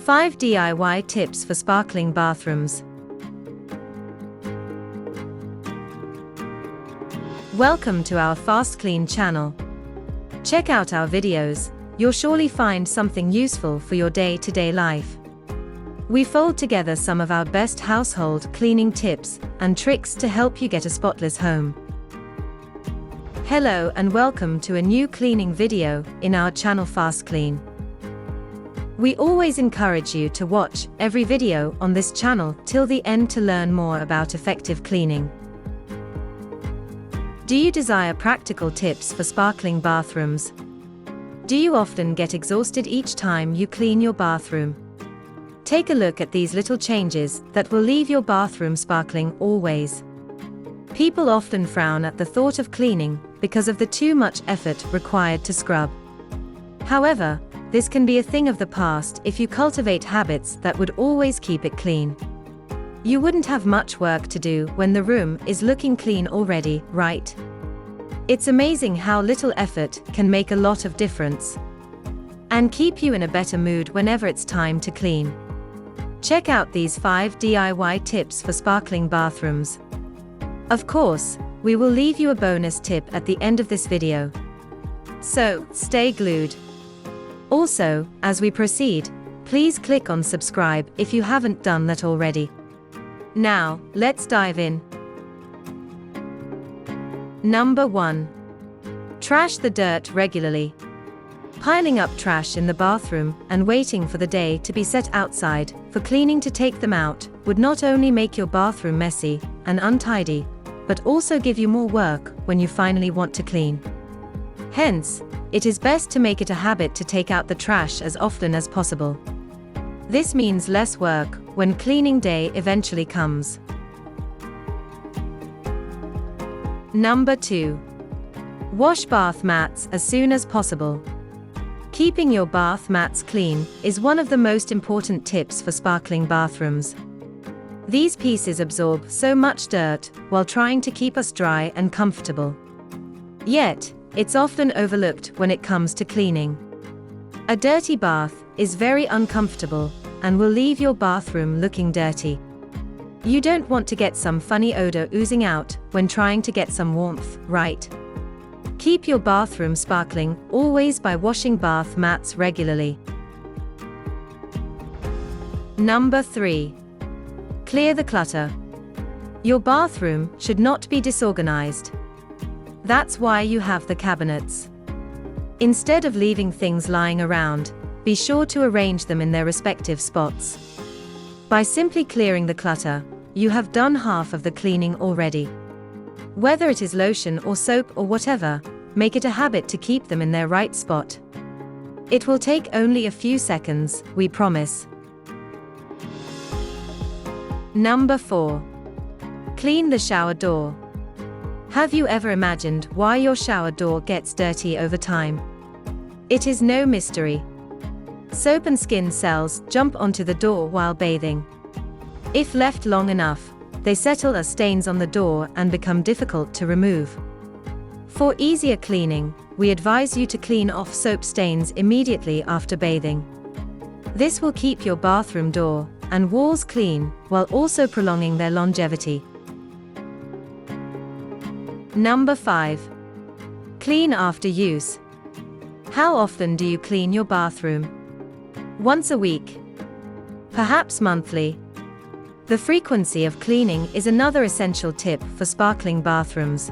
5 DIY tips for sparkling bathrooms. Welcome to our FastKlean channel. Check out our videos, you'll surely find something useful for your day-to-day life. We fold together some of our best household cleaning tips and tricks to help you get a spotless home. Hello and welcome to a new cleaning video in our channel FastKlean. We always encourage you to watch every video on this channel till the end to learn more about effective cleaning. Do you desire practical tips for sparkling bathrooms? Do you often get exhausted each time you clean your bathroom? Take a look at these little changes that will leave your bathroom sparkling always. People often frown at the thought of cleaning because of the too much effort required to scrub. However, this can be a thing of the past if you cultivate habits that would always keep it clean. You wouldn't have much work to do when the room is looking clean already, right? It's amazing how little effort can make a lot of difference and keep you in a better mood whenever it's time to clean. Check out these 5 DIY tips for sparkling bathrooms. Of course, we will leave you a bonus tip at the end of this video. So, stay glued. Also, as we proceed, please click on subscribe if you haven't done that already. Now, let's dive in. Number 1. Trash the dirt regularly. Piling up trash in the bathroom and waiting for the day to be set outside for cleaning to take them out would not only make your bathroom messy and untidy, but also give you more work when you finally want to clean. Hence, it is best to make it a habit to take out the trash as often as possible. This means less work when cleaning day eventually comes. Number 2. Wash bath mats as soon as possible. Keeping your bath mats clean is one of the most important tips for sparkling bathrooms. These pieces absorb so much dirt while trying to keep us dry and comfortable. Yet, it's often overlooked when it comes to cleaning. A dirty bath is very uncomfortable and will leave your bathroom looking dirty. You don't want to get some funny odor oozing out when trying to get some warmth, right? Keep your bathroom sparkling always by washing bath mats regularly. Number 3. Clear the clutter. Your bathroom should not be disorganized. That's why you have the cabinets. Instead of leaving things lying around, be sure to arrange them in their respective spots. By simply clearing the clutter, you have done half of the cleaning already. Whether it is lotion or soap or whatever, make it a habit to keep them in their right spot. It will take only a few seconds, we promise. Number 4. Clean the shower door. Have you ever imagined why your shower door gets dirty over time? It is no mystery. Soap and skin cells jump onto the door while bathing. If left long enough, they settle as stains on the door and become difficult to remove. For easier cleaning, we advise you to clean off soap stains immediately after bathing. This will keep your bathroom door and walls clean while also prolonging their longevity. Number 5. Clean after use. How often do you clean your bathroom? Once a week? Perhaps monthly? The frequency of cleaning is another essential tip for sparkling bathrooms.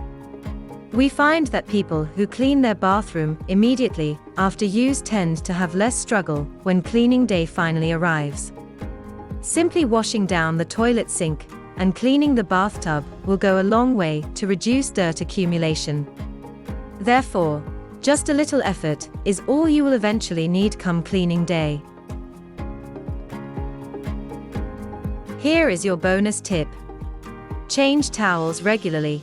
We find that people who clean their bathroom immediately after use tend to have less struggle when cleaning day finally arrives. Simply washing down the toilet sink and cleaning the bathtub will go a long way to reduce dirt accumulation. Therefore, just a little effort is all you will eventually need come cleaning day. Here is your bonus tip. Change towels regularly.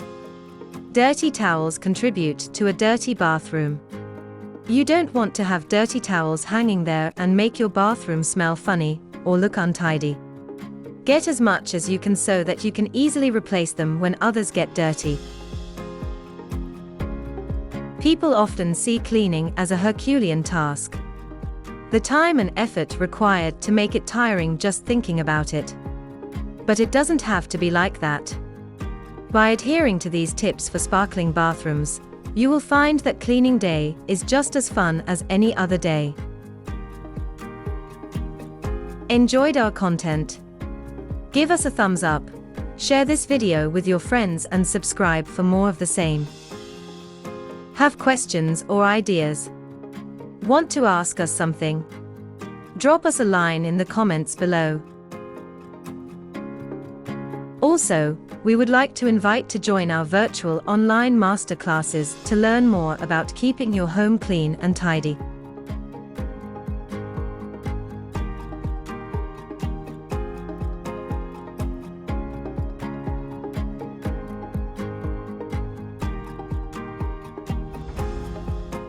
Dirty towels contribute to a dirty bathroom. You don't want to have dirty towels hanging there and make your bathroom smell funny or look untidy. Get as much as you can so that you can easily replace them when others get dirty. People often see cleaning as a Herculean task. the time and effort required to make it tiring just thinking about it. But it doesn't have to be like that. By adhering to these tips for sparkling bathrooms, you will find that cleaning day is just as fun as any other day. Enjoyed our content? Give us a thumbs up, share this video with your friends and subscribe for more of the same. Have questions or ideas? Want to ask us something? Drop us a line in the comments below. Also, we would like to invite to join our virtual online masterclasses to learn more about keeping your home clean and tidy.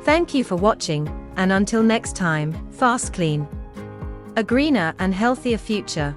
Thank you for watching, and until next time, FastKlean. A greener and healthier future.